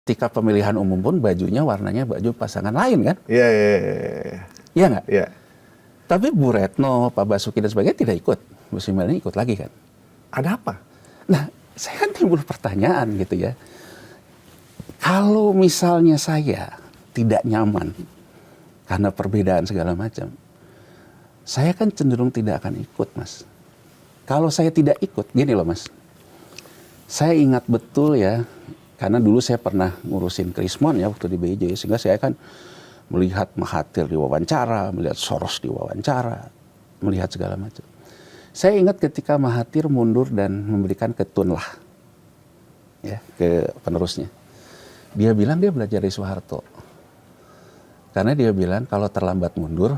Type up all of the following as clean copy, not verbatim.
ketika pemilihan umum pun bajunya warnanya baju pasangan lain kan? Iya. Iya nggak? Iya. Tapi Bu Retno, Pak Basuki dan sebagainya tidak ikut. Bu Sri Mulyani ikut lagi kan? Ada apa? Nah, saya kan timbul pertanyaan gitu ya. Kalau misalnya saya tidak nyaman karena perbedaan segala macam, saya kan cenderung tidak akan ikut, Mas. Kalau saya tidak ikut, gini loh Mas. Saya ingat betul ya, karena dulu saya pernah ngurusin Krismon ya waktu di BIJ, sehingga saya kan melihat Mahathir diwawancara, melihat Soros diwawancara, melihat segala macam. Saya ingat ketika Mahathir mundur dan memberikan ketun lah ya, ke penerusnya. Dia bilang dia belajar dari Soeharto. Karena dia bilang kalau terlambat mundur,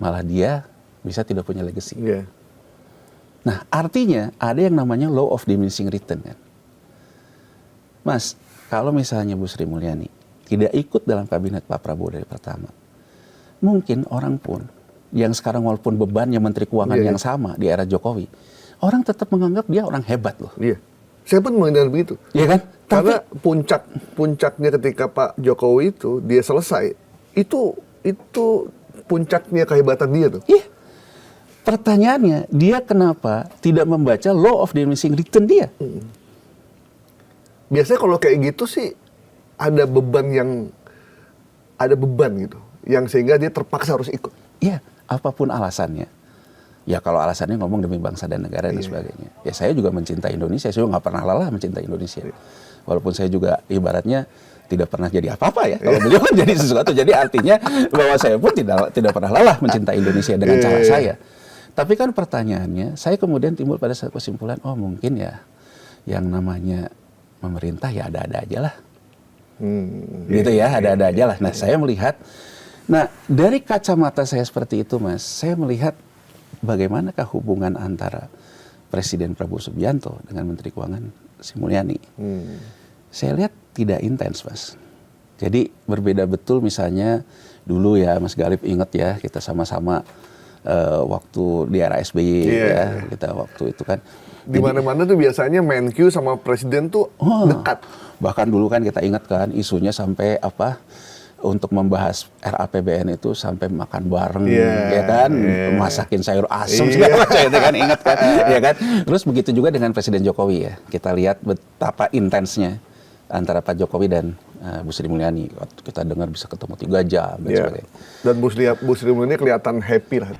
malah dia bisa tidak punya legacy. Iya. Nah, artinya ada yang namanya law of diminishing return kan. Mas, kalau misalnya Bu Sri Mulyani tidak ikut dalam kabinet Pak Prabowo dari pertama, mungkin orang pun yang sekarang walaupun bebannya Menteri Keuangan yang sama di era Jokowi, orang tetap menganggap dia orang hebat loh. Iya. Saya pun mendengar begitu. Iya kan? Karena puncaknya ketika Pak Jokowi itu dia selesai, itu puncaknya kehebatan dia tuh. Iya. Pertanyaannya, dia kenapa tidak membaca law of diminishing return dia? Biasanya kalau kayak gitu sih ada beban gitu, yang sehingga dia terpaksa harus ikut. Iya, apapun alasannya. Ya kalau alasannya ngomong demi bangsa dan negara dan sebagainya. Ya saya juga mencintai Indonesia, saya juga nggak pernah lelah mencintai Indonesia. Walaupun saya juga ibaratnya tidak pernah jadi apa-apa ya. Kalau beliau kan jadi sesuatu, jadi artinya bahwa saya pun tidak pernah lelah mencintai Indonesia dengan cara saya. Tapi kan pertanyaannya, saya kemudian timbul pada satu kesimpulan, oh mungkin ya yang namanya pemerintah ya ada-ada aja lah. Gitu ya, ada-ada aja lah. Nah saya melihat, nah dari kacamata saya seperti itu Mas, saya melihat bagaimanakah hubungan antara Presiden Prabowo Subianto dengan Menteri Keuangan Sri Mulyani. Saya lihat tidak intens Mas. Jadi berbeda betul misalnya dulu ya Mas Galip ingat ya, kita sama-sama waktu di era SBY ya, kita waktu itu kan. Di mana-mana tuh biasanya Menkyu sama Presiden tuh dekat. Bahkan dulu kan kita ingat kan isunya sampai apa, untuk membahas RAPBN itu sampai makan bareng ya kan, masakin sayur asem segala macam itu kan, ingat kan, ya kan. Terus begitu juga dengan Presiden Jokowi ya, kita lihat betapa intensnya antara Pak Jokowi dan Bu Sri Mulyani. Kita dengar bisa ketemu 3 jam dan sebagainya. Dan Bu Sri Mulyani kelihatan happy lah.